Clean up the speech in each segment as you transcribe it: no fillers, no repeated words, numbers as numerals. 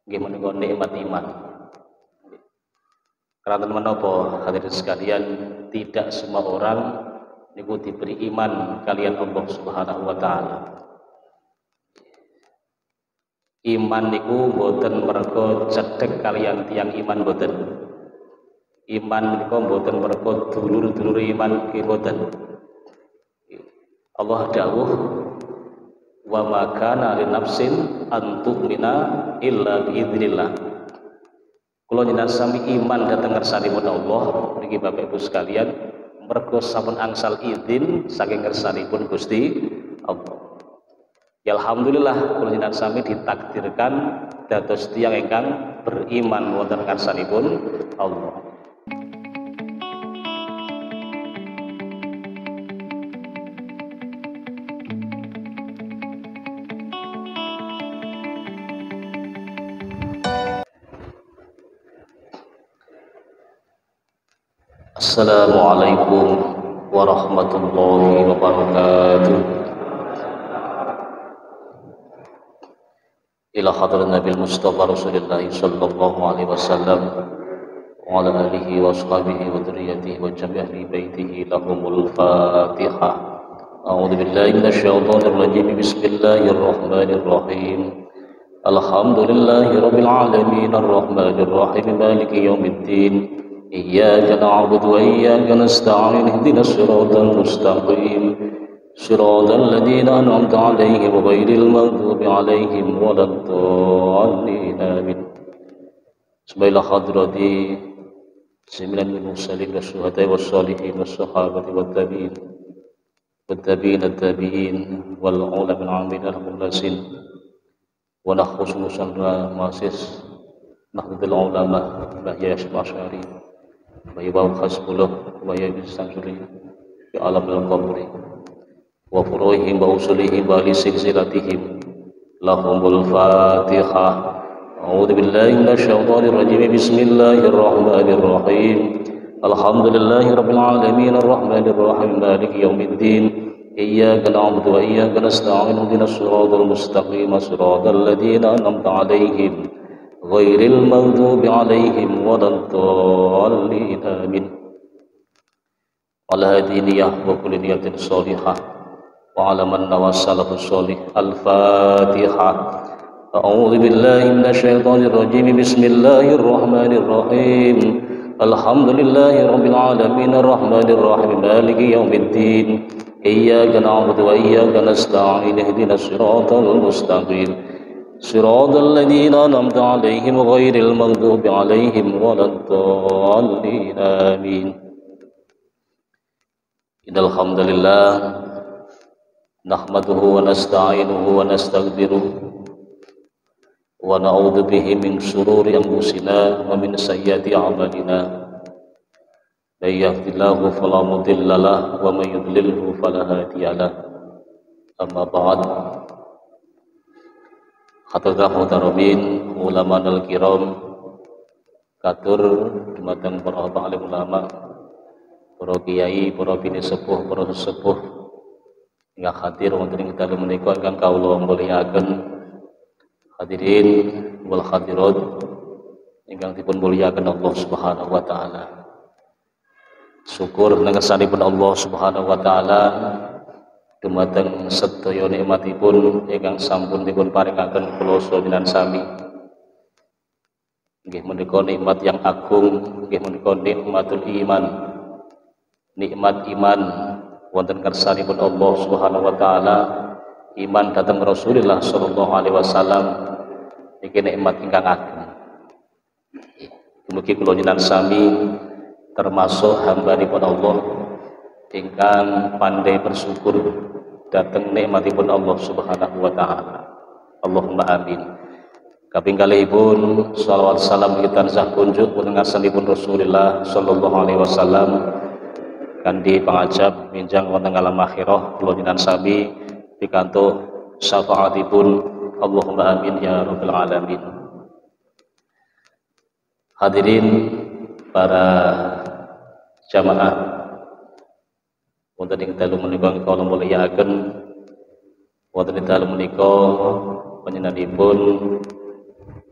nggih menika nikmat iman. Karena menapa hadirin sekalian, tidak semua orang niku diberi iman kalian Allah Subhanahu wa taala. Iman niku boten mergo cedhek kalian tiang iman boten. Iman niku boten mergo dulur-dulur iman nggih boten. Allah dawuh wa ma kana li nafsin an tu'mina illa bi idznillah. Kula jenengan sami iman dhateng ngersanipun Allah niki Bapak Ibu sekalian mergo sampun angsal izin saking ngersanipun Gusti Allah. Ya alhamdulillah kula jenengan sami ditakdirkan dados tiyang ingkang beriman wonten ngersanipun Allah. Assalamualaikum warahmatullahi wabarakatuh. Ila hadrat Nabi Mustafa Rasulullah sallallahu alaihi wasallam wa ala alihi wa ashabihi wa dzurriyyatihi wa jami' ahli baitihi lahumul Fatihah. A'udzu billahi minasy syaithanir rajim. Bismillahirrahmanirrahim. Alhamdulillahi rabbil alamin arrahmanir rahim maliki yaumiddin. إياك نعبد وإياك نستعين اهدنا الصراط المستقيم صراط الذين أنعمت عليهم غير المغضوب عليهم ولا الضالين آمين. Bismillah hadrati sembilan mursalin wasyuhada wassalihin wassahabati wattabi'in at-tabi'in wal ulama al-amin al-mulasin wa nakhussu musanna masis nahdul ulama bahya syar'i wa yabau khasbullah wa yabisam suri fi alam al-qabri wa furuhihim wa usulihim wa li silsilatihim lahumul Fatihah. A'udzu billahi minasy syaithanir rajim. Bismillahir rahmanir rahim. Alhamdulillahi rabbil alamin arrahmanir rahim maliki yaumiddin. Iyyaka na'budu wa iyyaka nasta'in ihdinas siratal mustaqim siratal ladzina an'amta 'alaihim ghairil maghdubi 'alaihim waladdallin amin. Ala hadiniyah wa kulli niyatin shalihah wa ala man nawassalafus shalih. Al-Fatihah. A'udzu billahi minasy syaithanir rajim. Bismillahir rahmanir rahim. Alhamdulillahi rabbil alamin arrahmanir rahim maliki yaumiddin. Iyyaka na'budu wa iyyaka nasta'in ihdinas siratal mustaqim siratal ladzina an'amta 'alaihim ghairil maghdubi 'alaihim waladdallin amin. Innal hamdalillah nahmaduhu wa nasta'inuhu wa nastaghfiruh wa na'udzu bihi min shururi anfusina wa min sayyiati a'malina. May yahdihillahu fala mudilla lahu wa may yudlilhu fala hadiya lahu. Amma ba'd. Hadratul muhtaramin ulama al-kiram katur dumateng para alim ulama, para kiai, para bini sepuh, para sesepuh ingkang hadir wonten ing dalem menika ingkang kawula mulyakaken. Hadirin wal hadirat ingkang dipun mulyakaken Allah Subhanahu wa taala. Syukur ngersanipun Allah Subhanahu wa taala dumateng sedaya nikmatipun ingkang sampun dipun paringaken kula sedherek sami. Nggih menika nikmat yang agung, nggih menika nikmatul iman. Nikmat iman wonten kersanipun Allah Subhanahu wa taala, iman dhateng Rasulullah sallallahu alaihi wasallam niki nikmat ingkang agung. Mugi kula jenengan sami termasuk hambanipun Allah ingkang pandai bersyukur dhateng nikmatipun Allah Subhanahu wa taala. Allahumma amin. Kaping kalihipun shalawat salam kita tansah kunjuk wonten ngarsanipun Rasulullah sallallahu alaihi wasallam kanthi pangajab minjang wonten alam akhirah kula jenengan sami pikantuk syafaatipun. Allahumma amin ya rabbal alamin. Hadirin para jamaah wonten ing dalu menika kula mulyakaken, wonten ing dalu menika panjenenganipun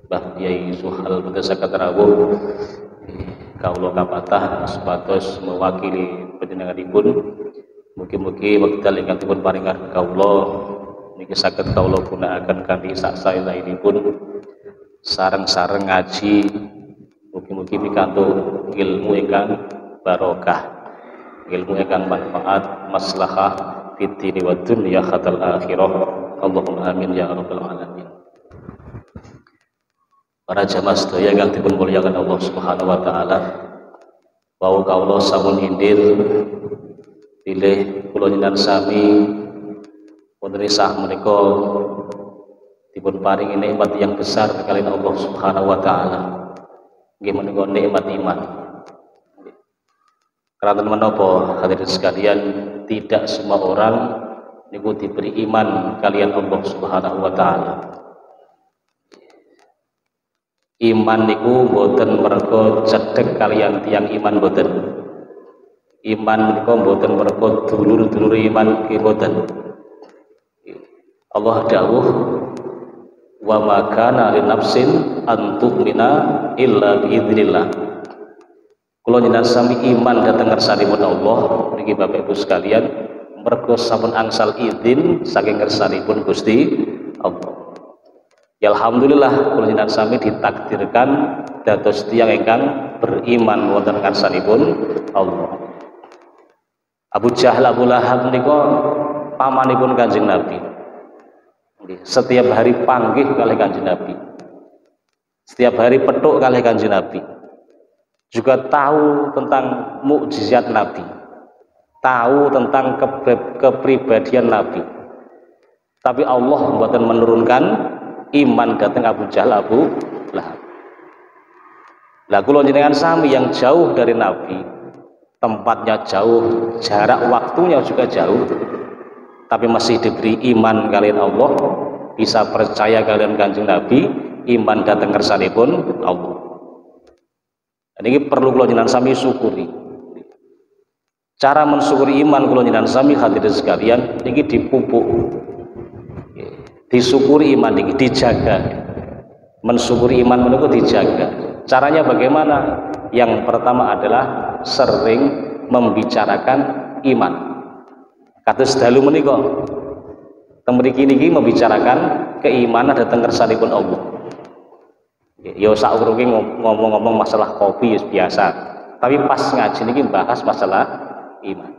Mbah Yai Suhal berdasarkan rawuh kawula kapatah supados mewakili panjenenganipun. Mugi-mugi wekdal ingkang dipun paringaken kawula niki saged kawula gunakaken kanthi sak saenipun sareng-sareng ngaji. Mugi-mugi pikantuk ilmu ingkang barokah, ilmu ingkang manfaat, maslahah fid dini wad dunya hatal akhirah. Allahumma amin ya rabbal alamin. Para jamaah sedaya ingkang dipun mulyakaken Allah Subhanahu wa taala, wau kawula sampun indir bilih kula nyenan sami wonten sah menika dipun paringi nikmat yang besar kalian Allah Subhanahu wa taala, nggih menika nikmat iman. Karena menapa hadirin sekalian, tidak semua orang niku diberi iman kalian Allah Subhanahu wa taala. Iman niku boten mergo cedhek kalian tiang iman boten. Iman niku boten mergo dulur-dulur iman nggih boten. Allah dawuh wa ma kana li nafsin an tu'mina illa bi idznillah. Kula nyenan sami iman dhateng ngersanipun Allah niki Bapak Ibu sekalian mergo sampun angsal izin saking ngersanipun Gusti Allah. Ya alhamdulillah kula nyenan sami ditakdirkan dados tiyang ingkang beriman wonten ngarsanipun Allah. Abu Jahal Abu Lahab menika pamanipun Kanjeng Nabi. Setiap hari panggih kalih Kanjeng Nabi. Setiap hari petuk kalih Kanjeng Nabi. Juga tahu tentang mukjizat Nabi. Tahu tentang kepribadian Nabi. Tapi Allah mboten menurunkan iman datang Abu Jahal Abu Lahab. Lah kula jenengan sami yang jauh dari Nabi, tempatnya jauh, jarak waktunya juga jauh, tapi masih diberi iman kalian Allah, bisa percaya kalian Kanjeng Nabi, iman datang kersanipun Allah. Dan ini perlu kula jenengan sami syukuri. Cara mensyukuri iman kula jenengan sami hadirin sekalian niki dipupuk. Disyukuri iman ini, dijaga. Mensyukuri iman menunggu dijaga. Caranya bagaimana? Yang pertama adalah sering membicarakan iman. Kados dalu menika teng mriki niki membicarakan keimanan dhateng kersanipun Allah. Ya saurunge ngomong-ngomong masalah kopi biasa. Tapi pas ngaji niki bahas masalah iman.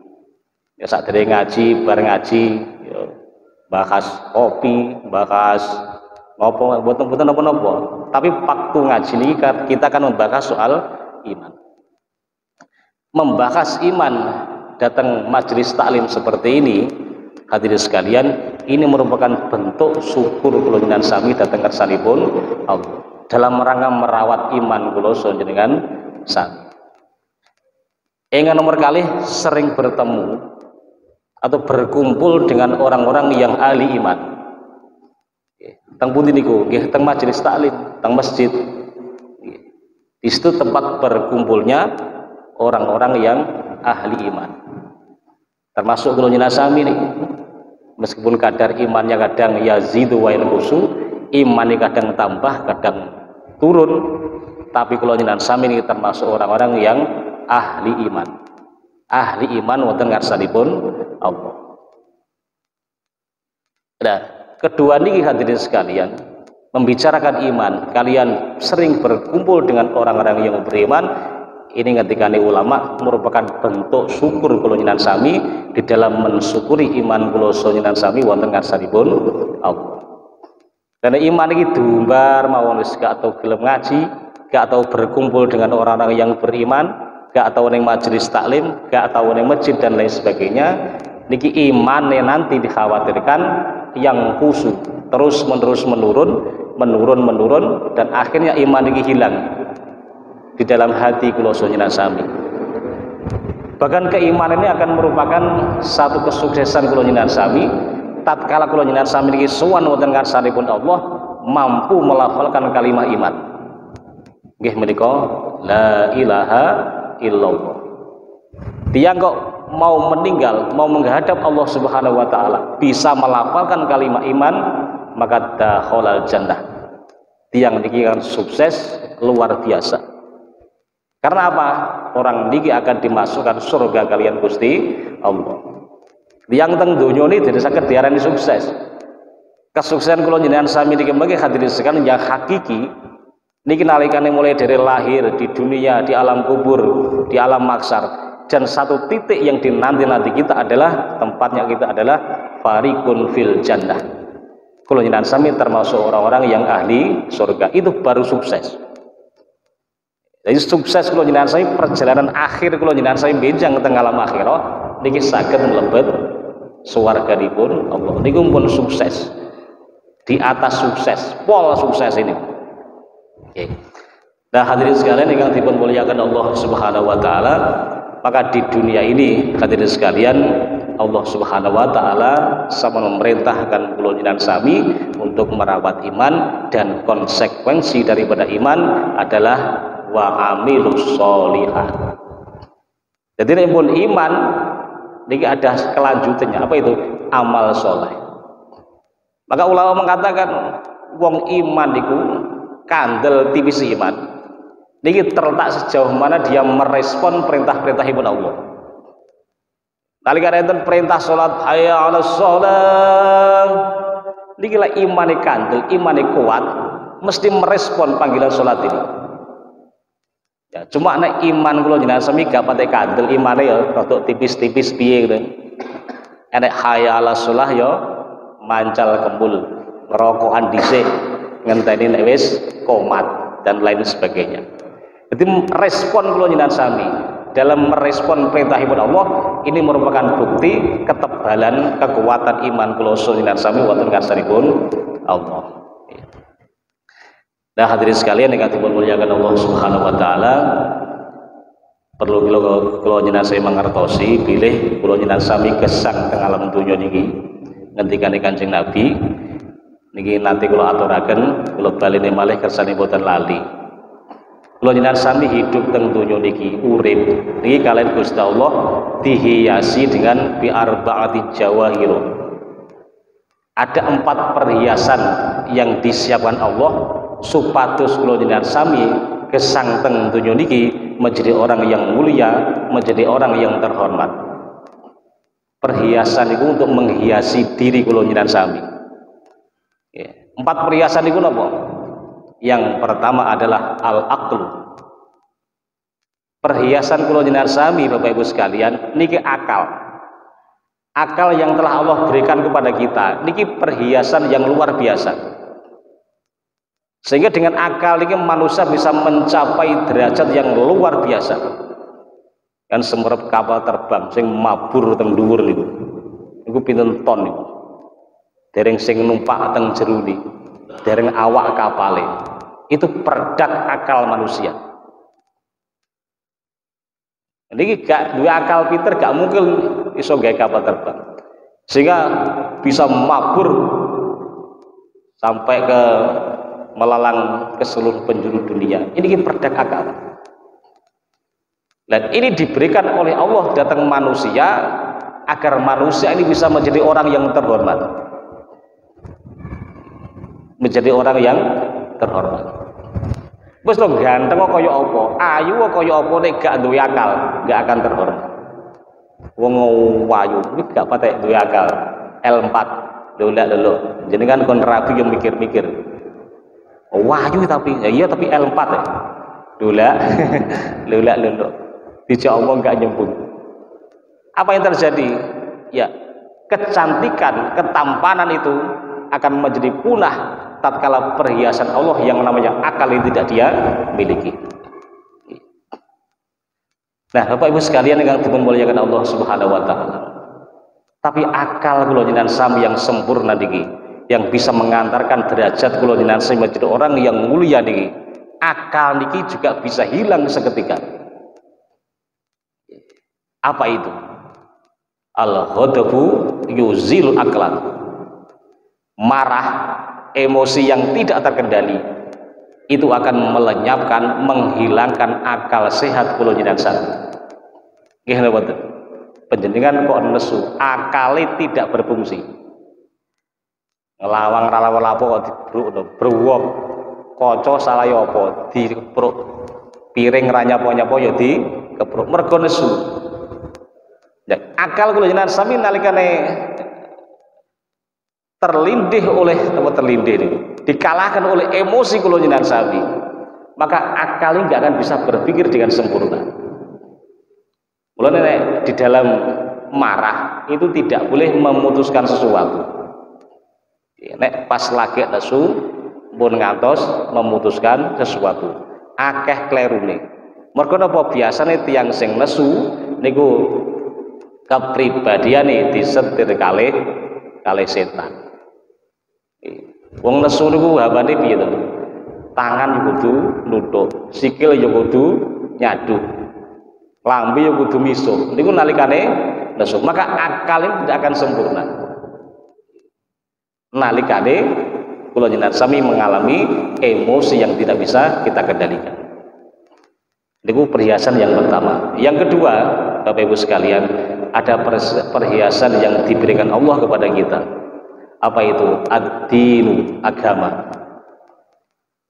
Ya sadere ngaji, bareng ngaji bahas kopi, bahas ngopo, boten napa-napa. Tapi waktu ngaji ini kita akan membahas soal iman. Membahas iman datang majelis taklim seperti ini, hadirin sekalian, ini merupakan bentuk syukur kula jenengan sami datang kersanipun Allah dalam rangka merawat iman kula jenengan sami. Ingkang nomor kalih sering bertemu atau berkumpul dengan orang-orang yang ahli iman. Teng pundi niku? Nggih teng majelis taklim, teng masjid. Di situ tempat berkumpulnya orang-orang yang ahli iman. Termasuk kula nyenan sami niki. Meskipun kadar imannya kadang yazidu wa yanqusu, imannya kadang tambah, kadang turun, tapi kula nyenan sami niki termasuk orang-orang yang ahli iman. Ahli iman wonten ngarsanipun Allah. Nah, kedua niki hadirin sekalian, membicarakan iman, kalian sering berkumpul dengan orang-orang yang beriman, ini ngendikane ulama merupakan bentuk syukur kula nyenan sami di dalam mensyukuri iman kula nyenan sami wonten ngarsanipun Allah. Karena iman iki dumbar mawon wis gak tau gelem ngaji, gak tau berkumpul dengan orang-orang yang beriman, gak tahu neng majelis taklim, gak tahu neng masjid dan lain sebagainya. Niki imannya nanti dikhawatirkan yang kusuk, terus menerus menurun, dan akhirnya iman niki hilang di dalam hati kula nyenan sami. Bahkan keimanan ini akan merupakan satu kesuksesan kula nyenan sami. Tatkala kula nyenan sami niki sowan wonten ngarsanipun Allah, mampu melafalkan kalimat iman. Nggih menika la ilaha illallah. Dia kok mau meninggal, mau menghadap Allah Subhanahu wa taala, bisa melafalkan kalimat iman, maka dakhalal jannah. Tiang niki kan sukses luar biasa. Karena apa? Orang niki akan dimasukkan surga kalian Gusti Allah. Tiang teng donya ini tidak saged diarani sukses. Kesuksesan kula jenengan sami niki mangke hadirin sekalian yang hakiki niki nalikane mulai dari lahir di dunia, di alam kubur, di alam mahsyar, dan satu titik yang dinanti-nanti kita adalah tempatnya kita adalah fariqun fil jannah. Kula jenengan sami termasuk orang-orang yang ahli surga, itu baru sukses. Jadi sukses kula jenengan sami perjalanan akhir kula jenengan sami benjang teng alam akhirat niki saged mlebet swarganipun Allah. Niku pun sukses. Di atas sukses, pol sukses ini. Oke. Nah hadirin sekalian yang dipun muliakan Allah Subhanahu wa taala, maka di dunia ini hadirin sekalian Allah Subhanahu wa taala sama memerintahkan kula jenengan sami untuk merawat iman, dan konsekuensi daripada iman adalah wa amilus sholihah. Jadi nek pun iman niki ada kelanjutannya, apa itu? Amal soleh. Maka ulama mengatakan wong iman niku kandel tipis iman niki terletak sejauh mana dia merespon perintah-perintahipun Allah. Nalika enten perintah salat hayya 'alas shalah niki lah imane kandel, imane kuat, mesti merespon panggilan salat ini. Ya, cuma nek iman kula jenengan sami gak pate kandel, imane ya rada tipis-tipis piye gitu. Enek hayya 'alas shalah ya mancal kembul, ngerokokan dhisik ngenteni nek wis komat dan lain sebagainya. Jadi respon kula jenengan sami dalam merespon perintahipun Allah ini merupakan bukti ketebalan kekuatan iman kula jenengan sami wonten ngarsanipun Allah. Nah hadirin sekalian yang dipun muliakan Allah Subhanahu wa taala, perlu kula jenengan sami mangertosi bilih kula jenengan sami gesang teng alam donya niki ngendikane Kanjeng Nabi niki nanti kula aturaken, kula balene malih kersane boten lali. Kula jenengan sami hidup teng donya niki urip niki kalian Gusti Allah dihiasi dengan bi arba'ati jawahir. Ada 4 perhiasan yang disiapkan Allah supados kula jenengan sami gesang teng donya niki menjadi orang yang mulia, menjadi orang yang terhormat. Perhiasan itu untuk menghiasi diri kula jenengan sami. 4 perhiasan itu napa? Yang pertama adalah al-aqlu. Perhiasan kula jenengan sami Bapak Ibu sekalian niki akal. Akal yang telah Allah berikan kepada kita niki perhiasan yang luar biasa. Sehingga dengan akal niki manusia bisa mencapai derajat yang luar biasa. Kan semerep kapal terbang sing mabur teng dhuwur niku pinten ton niku. Dereng sing numpak teng jero niku, dereng awak kapale. Itu perdak akal manusia. Niki gak duwe akal pinter gak mungkin iso gawe kapal terbang. Sehingga bisa mabur sampai ke melalang ke seluruh penjuru dunia. Ini perdak akal. Dan ini diberikan oleh Allah datang manusia agar manusia ini bisa menjadi orang yang terhormat. Menjadi orang yang terhormat. Wis lho ganteng kok kaya apa, ayu kok kaya apa nek gak duwe akal, gak akan terhormat. Wong wayu iki gak patek duwe akal. L4 lho jenengan kon rabi yang mikir-mikir. Wayu tapi ya iya tapi L4 ya. Lho. Dijak Allah enggak nyembung. Apa yang terjadi? Ya, kecantikan, ketampanan itu akan menjadi punah tatkala perhiasan Allah yang namanya akal yang tidak dia miliki. Nah, Bapak Ibu sekalian yang dimuliakan Allah Subhanahu wa taala. Tapi akal kula jenengan sami yang sempurna niki, yang bisa mengantarkan derajat kula jenengan sami menjadi orang yang mulia niki. Akal niki juga bisa hilang seketika. Apa itu? Al-ghadabu yuzil aklan. Marah, emosi yang tidak terkendali itu akan melenyapkan, menghilangkan akal sehat kula jenengan sami. Nggih napa mboten? Panjenengan kok nesu, akale tidak berfungsi. Ngelawang ra lapo kok dibruk, brewok. kaca salah ya apa dikepruk piring ra nyapa-nyapa ya dikepruk mergo nesu. Ya, akal kula jenengan sami nalikane terlindih oleh apa terlindih ini dikalahkan oleh emosi kula jenengan sami, maka akal ini nggak akan bisa berpikir dengan sempurna. Mulane di dalam marah itu tidak boleh memutuskan sesuatu. Nek pas lagi nesu pun ngantos memutuskan sesuatu akeh klerune. Mergo napa biasane tiyang sing nesu niku kepribadiane disetir kalih setan. Wong nesu niku habane piye to? Tangan yo kudu nuthuk, sikil yo kudu nyaduk, lambe yo kudu misuh. Niku nalikane nesu, maka akal ini tidak akan sempurna. Nalikane kula jenengan sami mengalami emosi yang tidak bisa kita kendalikan. Niku perhiasan yang pertama. Yang kedua, Bapak Ibu sekalian, ada perhiasan yang diberikan Allah kepada kita. Apa itu? Ad-dinu, agama.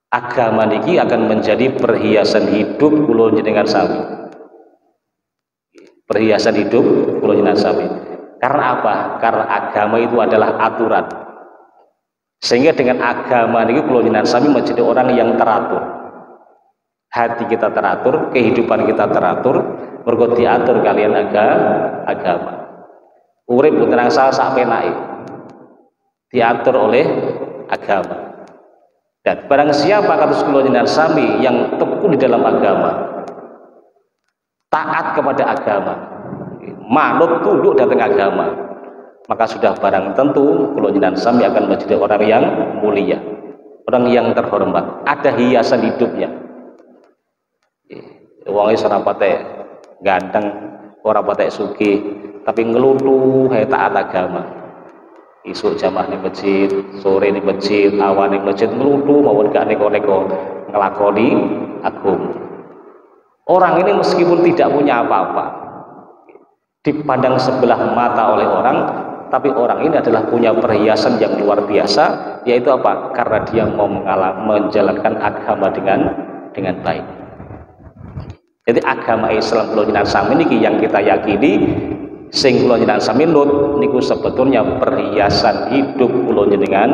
Agama niki akan menjadi perhiasan hidup kula jenengan sami. Perhiasan hidup kula jenengan sami. Karena apa? Karena agama itu adalah aturan. Sehingga dengan agama niki kula jenengan sami menjadi orang yang teratur. Hati kita teratur, kehidupan kita teratur, mergo diatur kalian agama. Urip boten angsal sak penake. Diatur oleh agama. Dan barang siapa kados kula jenengan sami yang tekun di dalam agama, taat kepada agama, manut tunduk datang agama, maka sudah barang tentu kula jenengan sami akan menjadi orang yang mulia, orang yang terhormat, ada hiasan hidupnya. Wong wis ora patek ganteng, ora patek sugih, tapi ngelutuh taat agama. Isuk jamaah ning masjid, sore ning masjid, awan ning masjid ngelutuh mawon gak neko-neko ngelakoni agama. Orang ini meskipun tidak punya apa-apa, dipandang sebelah mata oleh orang, tapi orang ini adalah punya perhiasan yang luar biasa, yaitu apa? Karena dia mau menjalankan agama dengan baik. Jadi agama Islam kula jenengan sami niki yang kita yakini, sing kula jenengan sami nut niku sebetulnya perhiasan hidup kula jenengan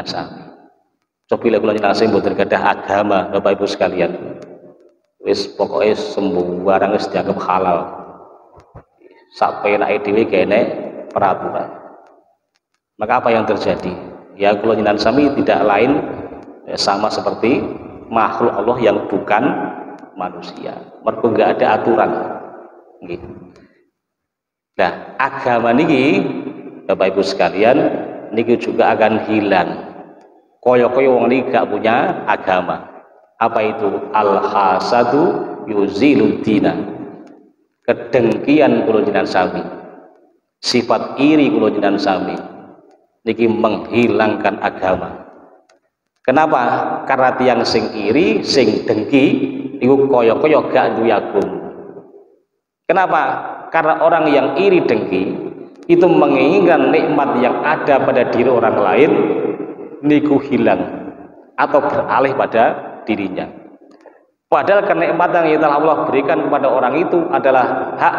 sami. Coba kula jenengan sami mboten gadah agama, Bapak Ibu sekalian. Wis pokoke sembarang wis dianggap halal. Sak penake dhewe kene peraturan. Maka apa yang terjadi? Ya kula jenengan sami tidak lain sama seperti makhluk Allah yang bukan manusia. Mergo enggak ada aturan. Nggih. Nah, agama niki Bapak Ibu sekalian niki juga akan hilang. Kaya-kaya wong niki gak punya agama. Apa itu? Al-hasadu yuzilud dina. Kedengkian kula jenengan sami. Sifat iri kula jenengan sami niki menghilangkan agama. Kenapa? Karena tiang sing iri, sing dengki iku kaya-kaya gak duwe agama. Kenapa? Karena orang yang iri dengki itu menginginkan nikmat yang ada pada diri orang lain niku hilang atau beralih pada dirinya. Padahal kenikmatan yang telah Allah berikan kepada orang itu adalah hak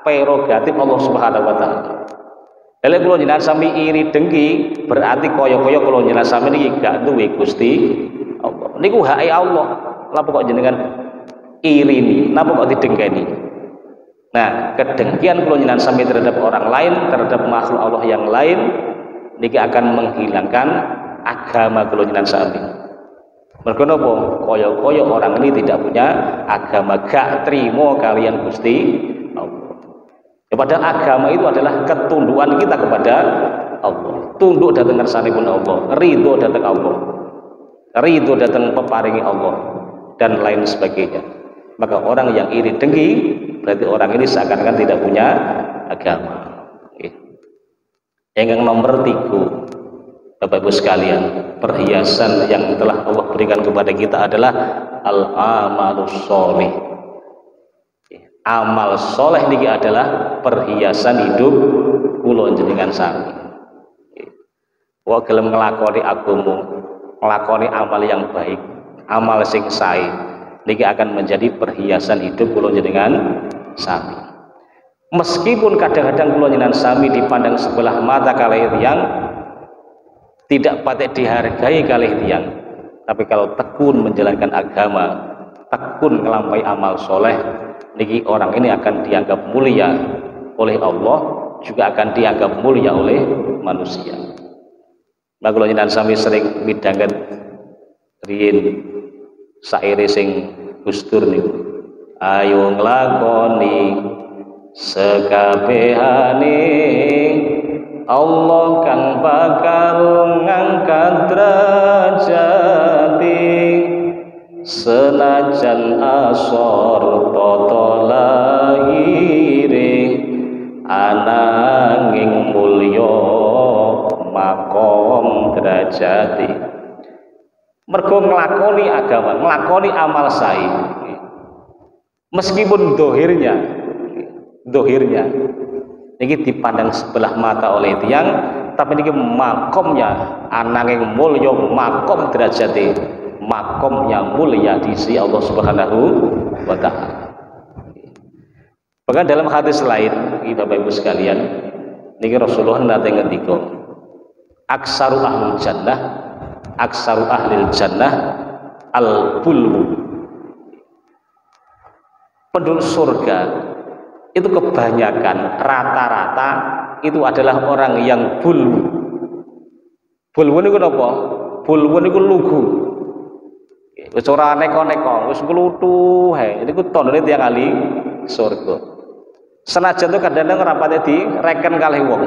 prerogatif Allah Subhanahu wa taala. Lha kula jenengan sami iri dengki berarti kaya-kaya kula jenengan sami niki gak duwe Gusti Allah. Niku hak Allah. Lapa kok jenengan iri ni? Napa kok didengkeni? Nah, kedengkian kula jenengan sami terhadap orang lain, terhadap makhluk Allah yang lain niki akan menghilangkan agama kula jenengan sami. Mergo napa? Kaya-kaya orang ini tidak punya agama, gak trimo kalian Gusti Allah. Ya, padahal agama itu adalah ketundukan kita kepada Allah. Tunduk datang ngersanipun Allah, ridho datang Allah, ridho datang peparingi Allah dan lain sebagainya. Maka orang yang iri dengki berarti orang ini seakan-akan tidak punya agama. Yang nomor 3, Bapak Ibu sekalian, perhiasan yang telah Allah berikan kepada kita adalah al-amalus sholih. Amal soleh niki adalah perhiasan hidup kula jenengan sami. Wa gelem nglakoni agama, nglakoni amal yang baik, amal sing sae niki akan menjadi perhiasan hidup kula jenengan sami. Meskipun kadang-kadang kula jenengan sami dipandang sebelah mata kalih tiyang, tidak patek dihargai kalih tiyang, tapi kalau tekun menjalankan agama, tekun ngelampaui amal soleh, niki orang ini akan dianggap mulia oleh Allah, juga akan dianggap mulia oleh manusia. Nah kula jenengan sami sering midhanget riyin saire sing Gustur niku, ayo nglakoni sekabehane Allah kan bakal ngangkat derajati, senajan asor toto lahire ananging mulya makom derajati. Mergo nglakoni agama, nglakoni amal sae, meskipun dohirnya niki dipandang sebelah mata oleh tiyang, tapi niki makomnya ananging mulya makom derajati, makomnya mulia di sisi Allah Subhanahu wa taala. Bahkan dalam hadis lain, Bapak Ibu sekalian, niki Rasulullah nate ngendika, aksaru ahlul jannah, aksaru ahlil jannah al-bulwu. Penduduk surga itu kebanyakan rata-rata itu adalah orang yang bulwu. Bulwu niku napa? Bulwu niku lugu. Wis ora neko-neko, wis nglutu hae. Niku tandane tiyang ahli surga. Senajan itu kadang-kadang rapate direken kalih wong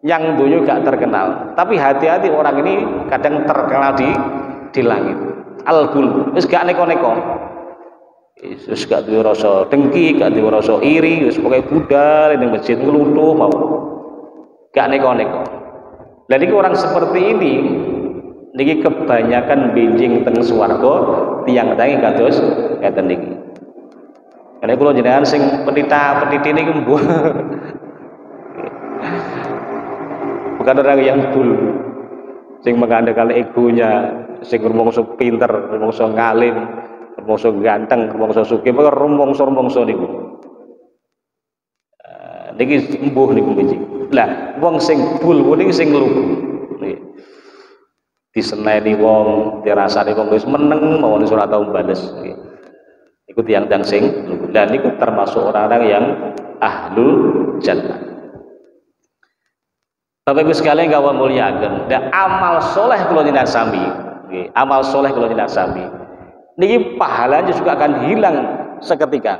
yang dunia gak terkenal, tapi hati-hati orang ini kadang terkenal di langit. Al-bul, wis gak neko-neko, wis gak duwe rasa dengki, gak duwe rasa iri, wis pokoke budal ning masjid ngluntuh mau, gak neko-neko. Lah niki orang seperti ini niki kebanyakan benjing teng swarga, tiyang-tiyange kados ngeten niki. Karena kula jenengan sing penita-peniti niku mbuh bukan orang yang dulu sing mengandalkan egonya, sing rumangsa pinter, rumangsa ngalim, rumangsa ganteng, rumangsa sugih, pokoke rumangsa niku. Niki embuh niku benjing. Lah wong sing bul niki sing lugu. Nggih. Diseneni wong, dirasani wong wis meneng mawon ora tau bales nggih. Iku tiyang-tiyang sing lugu. Lah niku termasuk orang-orang yang ahlul jannah. Bapak Ibu sekalian kawan muliakan, dan amal soleh kula jenengan sami, amal soleh kula jenengan sami, niki pahalanya juga akan hilang seketika.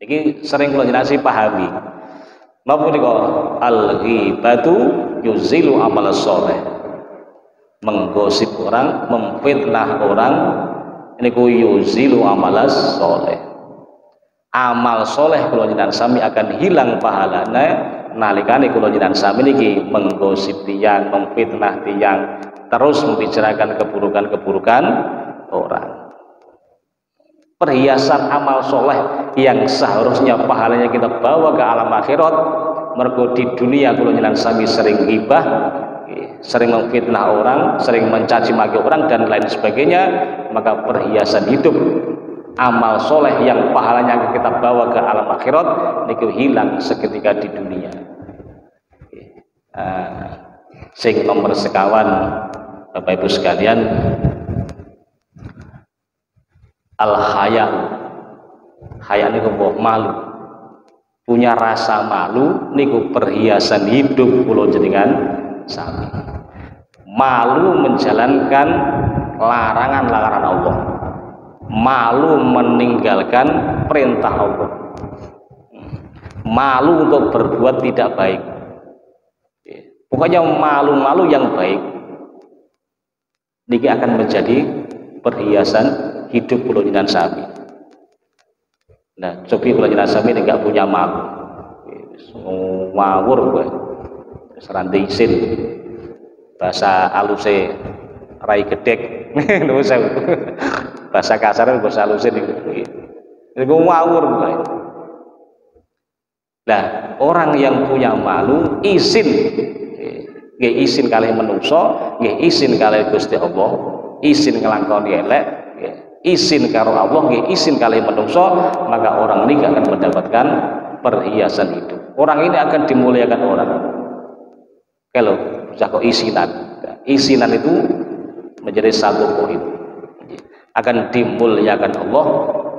Niki sering kula jenengan pahami. Napa nika al-ghibatu yuzilu amal soleh, menggosip orang, memfitnah orang, niku yuzilu amal soleh. Amal soleh kula jenengan sami akan hilang pahalanya nalikane kula jenengan sami niki menggosip tiyang, memfitnah tiyang, terus membicarakan keburukan-keburukan orang. Perhiasan amal soleh yang seharusnya pahalanya kita bawa ke alam akhirat, mergo di dunia kula jenengan sami sering ghibah, sering memfitnah orang, sering mencaci maki orang dan lain sebagainya, maka perhiasan hidup amal soleh yang pahalanya kita bawa ke alam akhirat niku hilang seketika di dunia. Sing nomor sekawan Bapak Ibu sekalian, al-haya. Haya niku malu. Punya rasa malu niku perhiasan hidup kula jenengan sami. Malu menjalankan larangan-larangan Allah. Malu meninggalkan perintah Allah, malu untuk berbuat tidak baik, pokoknya malu-malu yang baik niki akan menjadi perhiasan hidup kula jenengan sami. Nah, cobi kula jenengan sami nek gak punya malu, ngawur kowe, seranti isin, bahasa aluse rai gedek, bahasa kasar bahasa halusin itu ngawur. Nah, orang yang punya malu izin nggih izin kalih menungso, nggih izin kalih Gusti Allah, izin nglakoni elek, nggih izin karo Allah, nggih izin kalih menungso, maka orang ini akan mendapatkan perhiasan hidup. Orang ini akan dimuliakan orang. Kalau kok isinan. Isinan itu menjadi satu poin. Akan dimuliakan Allah,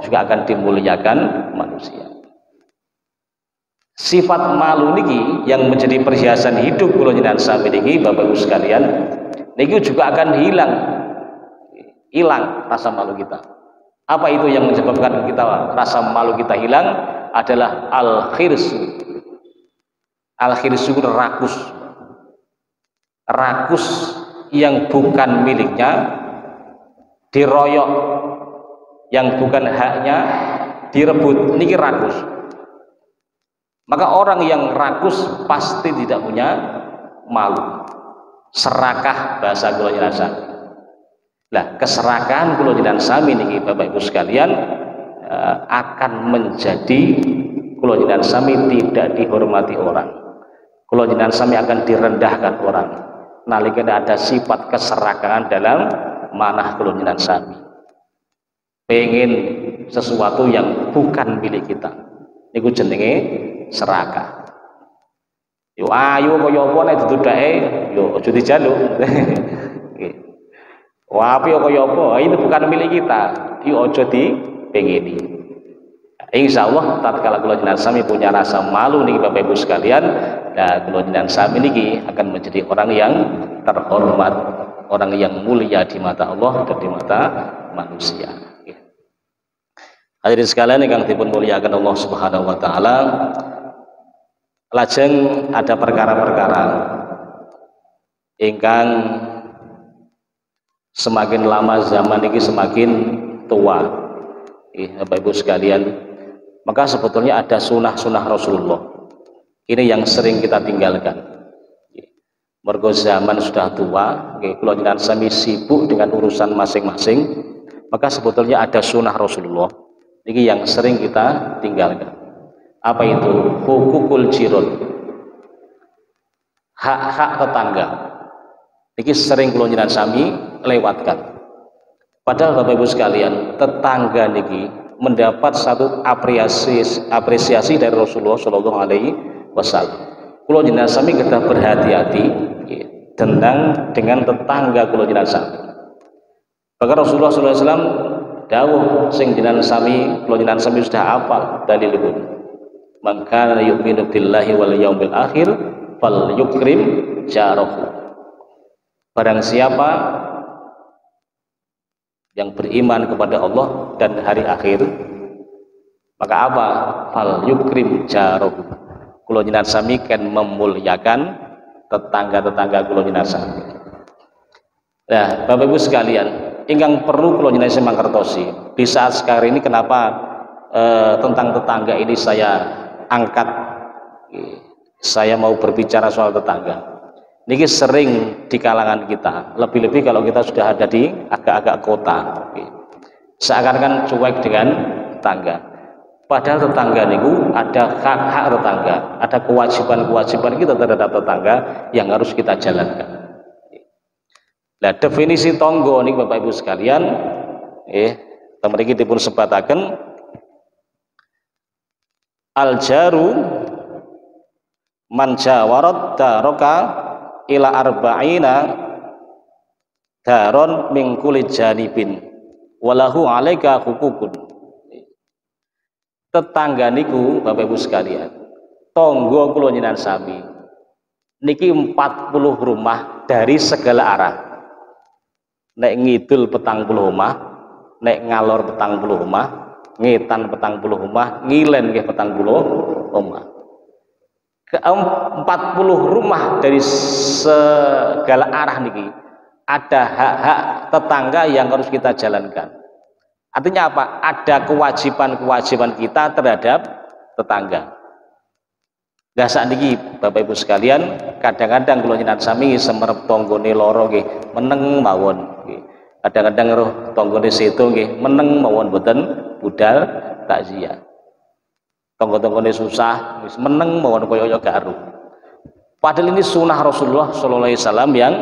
juga akan dimuliakan manusia. Sifat malu niki yang menjadi perhiasan hidup kula jenengan sami niki Bapak Ibu sekalian, niki juga akan hilang rasa malu kita. Apa itu yang menyebabkan kita rasa malu kita hilang? Adalah al-khirsu. Al-khirsu rakus. Rakus yang bukan miliknya, diroyok yang bukan haknya, direbut, niki rakus. Maka orang yang rakus pasti tidak punya malu. Serakah bahasa kula jenengan sami. Lah, keserakahan kula jenengan sami niki Bapak Ibu sekalian akan menjadi kula jenengan sami tidak dihormati orang. Kula jenengan sami akan direndahkan orang. Nalika ada sifat keserakahan dalam manah kula jenengan sami. Pengen sesuatu yang bukan milik kita. Niku jenenge serakah. Yo ayo kaya apa nek didudake yo aja dijaluk. Nggih. Wah, api kaya apa? Itu bukan milik kita. Yo aja dipengini. Insyaallah tatkala kula jenengan sami punya rasa malu niki Bapak Ibu sekalian, nah kula jenengan sami niki akan menjadi orang yang terhormat, orang yang mulia di mata Allah dan di mata manusia. Hadirin sekalian ingkang dipun muliakan Allah Subhanahu wa taala, lajeng ada perkara-perkara ingkang semakin lama zaman ini semakin tua. Bapak Ibu sekalian, maka sebetulnya ada sunnah-sunnah Rasulullah. Ini yang sering kita tinggalkan. Mergo zaman sudah tua, kula jenengan sami sibuk dengan urusan masing-masing, maka sebetulnya ada sunnah Rasulullah. Ini yang sering kita tinggalkan. Apa itu? Hukukul jirun, hak-hak tetangga. Ini sering kula jenengan sami lewatkan. Padahal Bapak Ibu sekalian, tetangga niki mendapat satu apresiasi dari Rasulullah Shallallahu Alaihi Wasallam. Kula jenengan sami kita berhati-hati dengan tetangga kula jenengan sami. Bahkan Rasulullah Shallallahu Alaihi Wasallam dawuh sing jenengan sami kula jenengan sami sudah hafal dalilipun. Man kana yu'minu billahi wal yaumil akhir falyukrim jarahu. Barang siapa yang beriman kepada Allah dan hari akhir, maka apa? Falyukrim jarahu. Kula jenengan sami kan memuliakan tetangga-tetangga kula jenengan sami. Nah, Bapak Ibu sekalian, ingkang perlu kula jenengan sami mangertosi, di saat sekarang ini kenapa tentang tetangga ini saya angkat, saya mau berbicara soal tetangga. Ini sering di kalangan kita, lebih-lebih kalau kita sudah ada di agak-agak kota, seakan-akan cuek dengan tetangga. Padahal tetangga niku ada hak-hak tetangga, ada kewajiban-kewajiban kita terhadap tetangga yang harus kita jalankan. Nah, definisi tonggo nih Bapak Ibu sekalian, mriki dipun sebataken al-jaru man jawarat daraka ila arba'ina daron min kulli janibin walahu alaika hukukun. Tetangga niku Bapak Ibu sekalian, tonggo kula jenengan sami niki 40 rumah dari segala arah. Nek ngidul 40 rumah, nek ngalor 40 rumah, ngetan 40 rumah, ngilen nggih 40 rumah. 40 rumah dari segala arah niki ada hak-hak tetangga yang harus kita jalankan. Artinya apa? Ada kewajiban-kewajiban kita terhadap tetangga. Nah sakniki Bapak Ibu sekalian, kadang-kadang kula jenengan sami semerep tanggane loro nggih meneng mawon nggih. Kadang-kadang roh tanggane seto nggih meneng mawon boten budal takziah. Tangga-tanggane susah wis meneng mawon kaya garu. Padahal ini sunnah Rasulullah sallallahu alaihi wasallam yang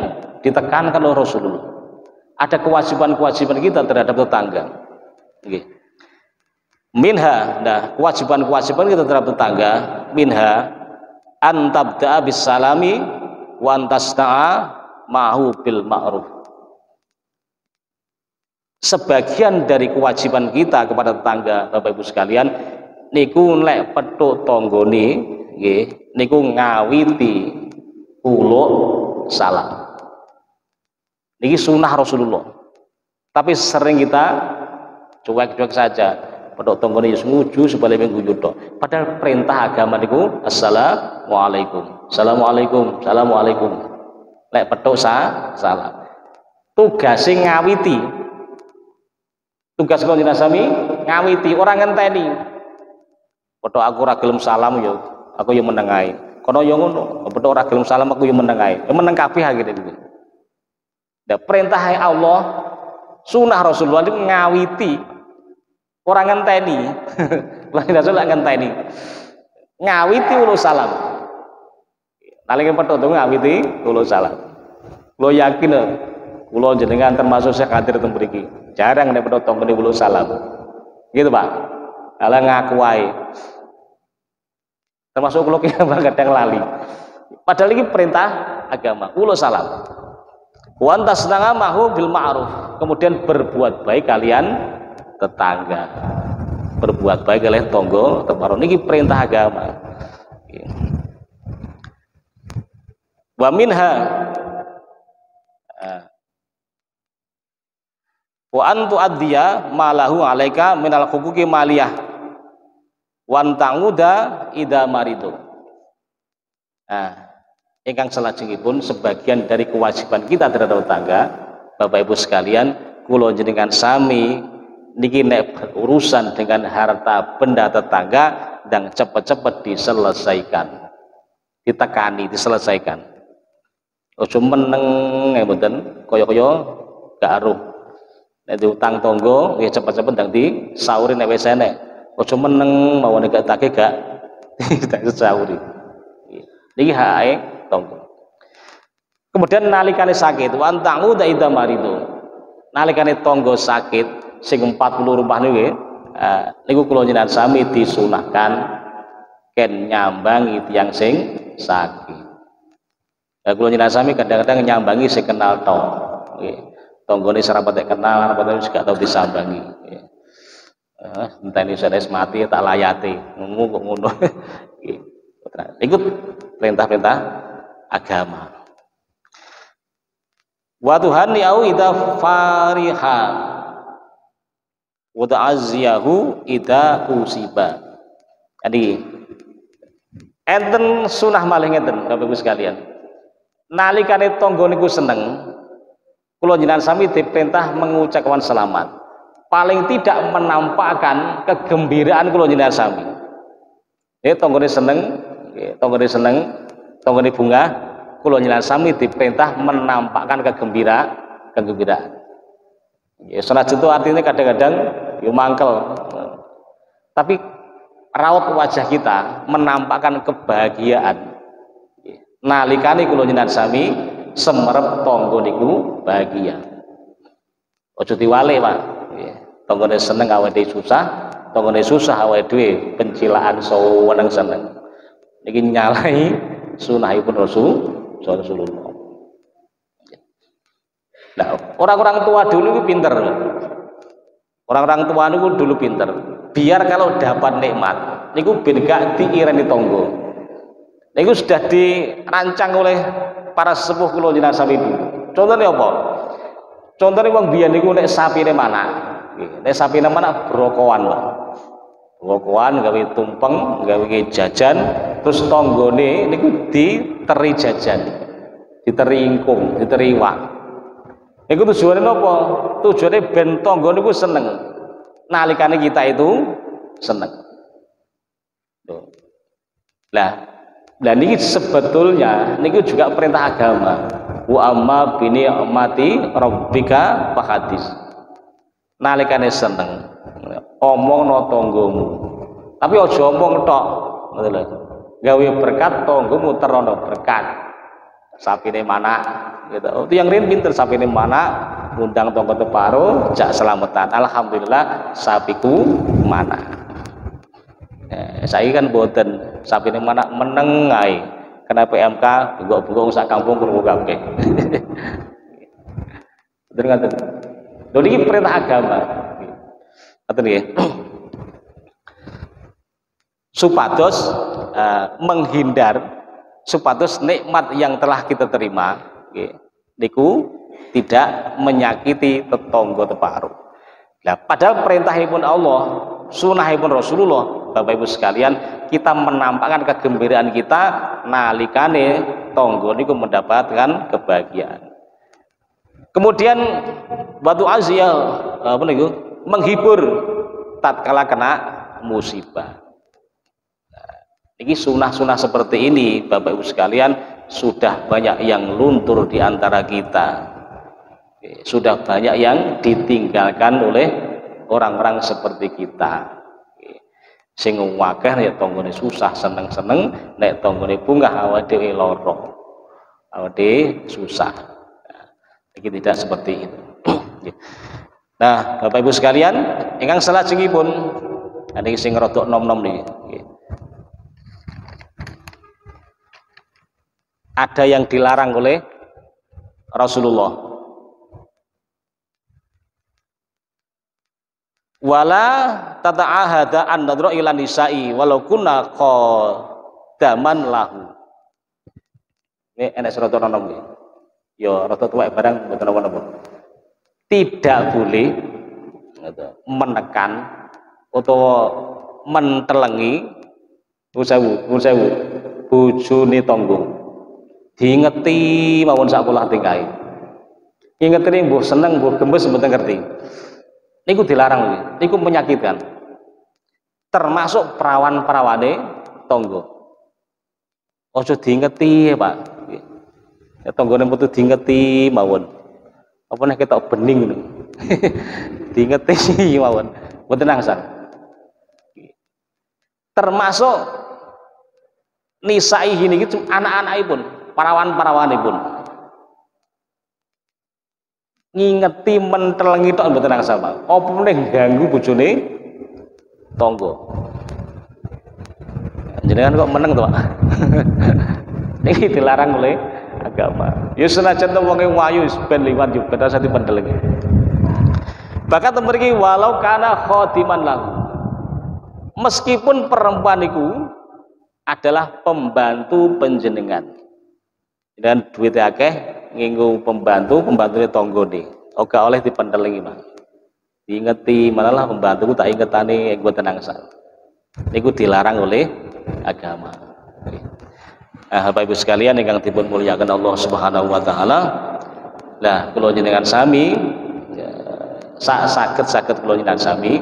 ditekankan oleh Rasulullah. Ada kewajiban-kewajiban kita terhadap tetangga. Nggih. Minha, nah kewajiban-kewajiban kita terhadap tetangga, minha an tabda'a bis salami wa antasta'a ma'hu bil ma'ruf. Sebagian dari kewajiban kita kepada tetangga, Bapak Ibu sekalian, niku lek petuk tanggane nggih, niku ngawiti uluk salam. Niki sunnah Rasulullah. Tapi sering kita cuek-cuek saja. Pedok tonggone wis nguju sebalik nguju tok. Padahal perintah agama niku assalamualaikum. Assalamualaikum. Assalamualaikum. Lek pedok salam. Tugase ngawiti. Tugas Kanjeng Nabi ngawiti, orang ngenteni. Pedok aku ora gelem salam yo, aku yo meneng ae. Kono yo ngono, pedok ora gelem salam aku yo meneng ae. Yo meneng kabeh akhire iki. Nah, perintah Allah, sunnah Rasulullah itu ngawiti, orang ngenteni, Rasulullah ngenteni, ngawiti ulo salam. Nalika petut ngawiti ulo salam. Lo yakin ulo jenengan termasuk saya hadir teng mriki. Jarang nek petut ngene ulo salam. Gitu, Pak. Ala ngaku wae. Termasuk kula ki kadang lali. Padahal ini perintah agama, ulo salam. Wantas mahu bil ma'ruf, kemudian berbuat baik kalian tetangga, berbuat baik oleh tonggo teparo. Niki perintah agama. Wa minha wa antu addiya malahu alaika minal huquqi maliyah wan tanguda ida maridu. Ingkang salajengipun sebagian dari kewajiban kita terhadap tetangga, Bapak Ibu sekalian, kula jenengan sami niki nek berurusan dengan harta benda tetangga dan cepat-cepat diselesaikan, ditekani, diselesaikan. Ojo meneng mboten kaya-kaya gak aruh. Nek diutang tangga ya cepat-cepat ndang disauri nek wis enek. Ojo meneng mawon gak take gak disauri. Niki hae tonggo. Kemudian nalikane sakit, wantangu da ida marido. Nalikane tonggo sakit sing 40 rumah niku niku kula jenengan sami disunahkan ken nyambangi tiyang sing sakit. Kula jenengan sami kadang-kadang nyambangi sing kenal tok. Nggih. Tanggane serapat kenal, apa wis gak tau disambangi. Nggih. Enteni wis mati tak layati. Ngono kok ngono. Nggih. Ikut perintah-perintah agama. Wa tuhani au idza fariha wa ta'ziyahu idza usiba. Jadi enten sunah malih ngeten Bapak Ibu sekalian. Nalikane tangga niku seneng, kula jenengan sami diperintah mengucapkan selamat. Paling tidak menampakkan kegembiraan kula jenengan sami. Tanggane seneng, tanggane seneng, tanggane bunga, kula jenengan sami diperintah menampakkan kegembiraan. Ya senajan itu artinya kadang-kadang yo mangkel. Tapi raut wajah kita menampakkan kebahagiaan. Nalikane kula jenengan sami semerep tangga niku bahagia. Aja diwale, Pak. Tanggane seneng awake susah, tanggane susah awake dhewe pencilaan saweneng seneng. Niki nyalai sunahipun Rasulullah. Nah, orang-orang tua dulu itu pinter. Orang-orang tua niku dulu pinter. Biar kalau dapat nikmat, niku ben gak diireni tangga. Niku sudah dirancang oleh para sepuh kula jenengan sami dulu. Contohnya apa? Contohnya wong biyen niku nek sapine mana? Nek sapine mana brokowan, Pak. Brokowan gawe tumpeng, gawe jajan, terus tanggane niku diteri jajan. Diteri ingkung, diteri iwak. Niku tujuane napa? Tujuane ben tangga niku seneng. Nalikane kita itu seneng. Lah niki sebetulnya niki juga perintah agama. Wa amma bi ni'mati rabbika fahadis. Nalikane seneng omongno tanggamu. Tapi aja omong tok, ngoten lho. gawe berkat tonggomu terono berkat. Sapine mana gitu. Itu yang rin pinter sapine mana ngundang tonggo teparo jak selamatan. Alhamdulillah sapiku mana. Saya kan boten sapine mana meneng ae. Kena PMK bengok-bengok sak kampung krungu kabeh. Bener ngoten. Lho niki perintah agama. Ngoten nggih. Supados menghindar supados nikmat yang telah kita terima nggih niku tidak menyakiti tetangga teparo. Nah, padahal perintahipun Allah, sunahipun Rasulullah, Bapak Ibu sekalian, kita menampakkan kegembiraan kita nalikane tangga niku mendapatkan kebahagiaan. Kemudian batu azia apa niku menghibur tatkala kena musibah. Ini sunah-sunah seperti ini Bapak Ibu sekalian sudah banyak yang luntur di antara kita. Sudah banyak yang ditinggalkan oleh orang-orang seperti kita. Sing wakeh nek tanggane susah seneng-seneng, nek tanggane bungah awake dhewe lara. Awake dhewe susah. Ini tidak seperti itu. Nah, Bapak Ibu sekalian, ingkang salajengipun niki sing rada nom-nom niki. Ada yang dilarang oleh Rasulullah. Wala tata'ahada an-nadra ila nisa'i walau kunna qadaman lahu. Ini enek surat nom nggih. Ya rada tuwek barang mboten napa-napa. Tidak boleh menekan utawa mentelengi sewu bojone tangga. Diingeti mawon sapolah tingkahe. Ingeti mbuh seneng mbuh gemes mboten ngerti. Niku dilarang iki. Niku menyakitkan. Termasuk perawan-perawane tangga. Aja diingeti ya, Pak. Ya tanggane metu diingeti mawon. Apa nek ketok bening ngono. Diingeti mawon. Mboten angsal. Termasuk nisai niki anak-anakipun. Parawan-parawanipun ngingeti mentelengi tok mboten angsal Pak. Apa meneh ganggu bojone tangga. Jenengan kok meneng to Pak. Iki dilarang oleh agama. Ya senajan to wong wayu ben liwat yo ben sate pendelengi. Bahkan mriki walau kana khadiman lahu. Meskipun perempuan iku adalah pembantu panjenengan. Dan duit akeh nginggo pembantu tanggane. Ora oleh dipentelengi, Mas. Diingeti malah pembantuku tak ingetane engko tenang sak. Niku dilarang oleh agama. Nah, Bapak Ibu sekalian ingkang dipun mulyakaken Allah Subhanahu wa taala. Lah kula jenengan sami saged kula jenengan sami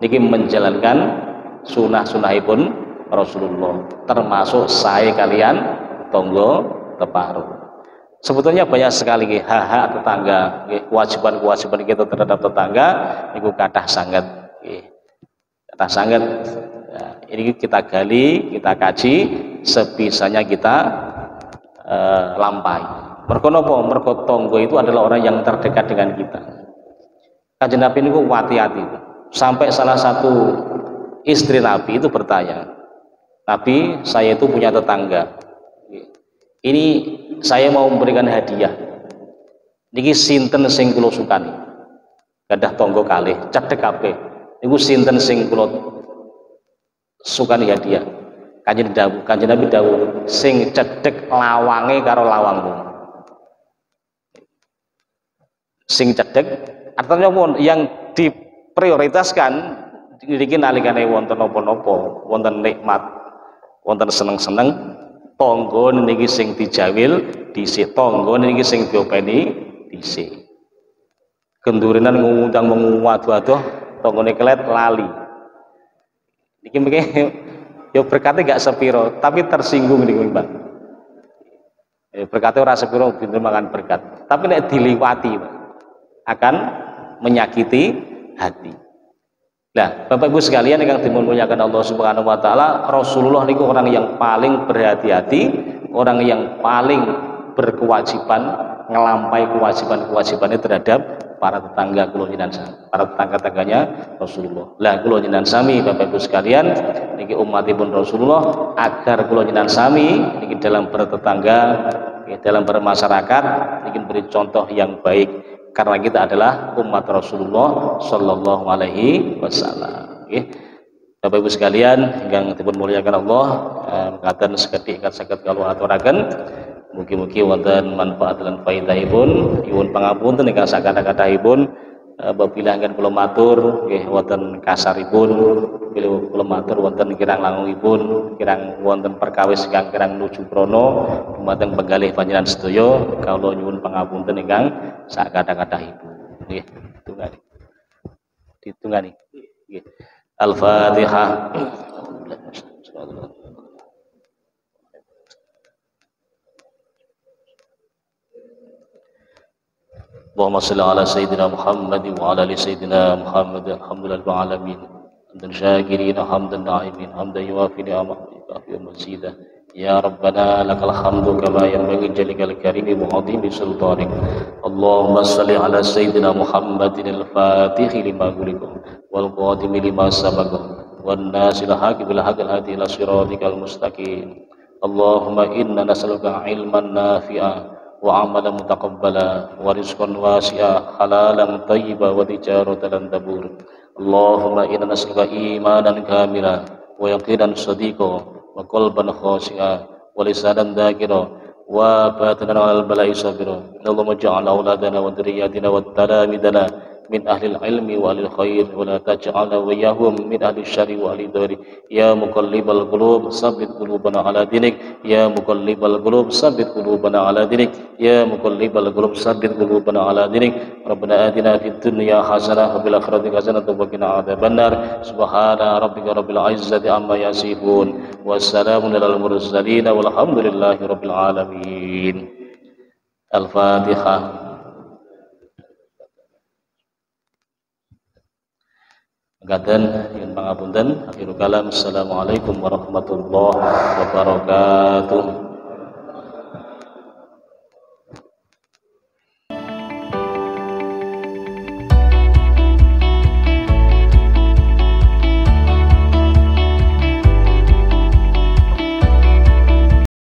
niki menjalankan sunah-sunahipun Rasulullah, termasuk saya kalian tangga teparo. Sebetulnya banyak sekali hak-hak tetangga, kewajiban-kewajiban kita terhadap tetangga niku kathah sanget nggih. Kathah sanget. Ya, ini kita gali, kita kaji sebisanya kita lampahi. Mergo napa? Mergo tangga itu adalah orang yang terdekat dengan kita. Kanjeng Nabi niku hati-hati. Sampai salah satu istri Nabi itu bertanya, "Nabi, saya itu punya tetangga. Ini saya mau memberikan hadiah. Niki sinten sing kula sukani? Gadah tangga kalih, cedhek kabeh. Niku sinten sing kula sukani hadiah?" Kanjeng Nabi dawuh, "Sing cedhek lawange karo lawangmu." Sing cedhek artinya pun yang diprioritaskan niki nalikane wonten napa-napa, wonten nikmat, wonten seneng-seneng. Tangga niki sing dijawil dhisik, tangga niki sing diopeni dhisik. Kendurinan ngundang menguwat-waduh tanggane kelet lali. Niki mengke ya berkate gak sepiro, tapi tersinggung niku, Mbak. Berkate ora sepiro pinten mangan berkat, tapi nek diliwati Pak, akan menyakiti hati. Nah, Bapak Ibu sekalian yang dimuliakan Allah Subhanahu wa taala, Rasulullah niku orang yang paling berhati-hati, orang yang paling berkewajiban ngelampai kewajiban-kewajibannya terhadap para tetangga kula jenengan sami, para tetangga-tangganya Rasulullah. Lah kula jenengan sami Bapak Ibu sekalian niki umatipun Rasulullah, agar kula jenengan sami niki dalam bertetangga, dalam bermasyarakat niki beri contoh yang baik, karena kita adalah umat Rasulullah Sallallahu Alaihi Wasallam. Bapak Ibu sekalian yang dimuliakan Allah, mekaten sekedhik ingkang saged kula aturaken, mugi-mugi wonten manfaat lan faedahipun. Nyuwun pangapunten ingkang sakatha-kathahipun apabila ingkang kula matur nggih wonten kasaripun, kula matur wonten kirang langkungipun, kirang wonten perkawis ingkang kirang nuju prana dumateng penggalih panjenengan sedaya, kawula nyuwun pangapunten ingkang sakatha-kathahipun. Nggih, ditungani. Nggih. Al-Fatihah. Allahumma shalli ala sayyidina Muhammad wa ala ali sayyidina Muhammad. Alhamdulillah rabbil alamin. Hamdan syakirin, hamdan na'imin, hamdan yuwafi ni'amahu wa yukafi mazidah. Ya Rabbana lakal hamdu kama yanbaghi jalikal karimi wa 'azimi sultanik. Allahumma shalli ala sayyidina Muhammadin al-Fatih lima ghuliqa wal qadimi lima sabaqa wan nasil haqi bil haqqil hadi ila siratikal mustaqim. Allahumma inna nas'aluka ilman nafi'a wa amalan mutaqabbala wa rizqan wasi'a halalan thayyiba wa tijaratan tabur. Allahumma inna nas'aluka imanan kamila wa yaqinan sadiqa wa qalban khashi'a wa lisanan dhakira wa batinan 'alal bala'i sabira. Allahumma ja'al auladana wa dhurriyyatina wa talamidana min ahli ilmi wa ahli khair wa la taj'al wayyahum min ahli syarri wa ahli dhari. Ya muqallibal qulub sabbit qulubana ala dinik, ya muqallibal qulub sabbit qulubana ala dinik, ya muqallibal qulub sabbit qulubana ala dinik. Rabbana atina fid dunya hasanah wa fil akhirati hasanah wa qina adzabannar. Subhana rabbika rabbil izzati amma yasifun, wassalamun alal mursalin walhamdulillahi rabbil alamin. Al-Fatihah. Mekaten yen pangapunten, akhirul kalam. Assalamualaikum warahmatullahi wabarakatuh.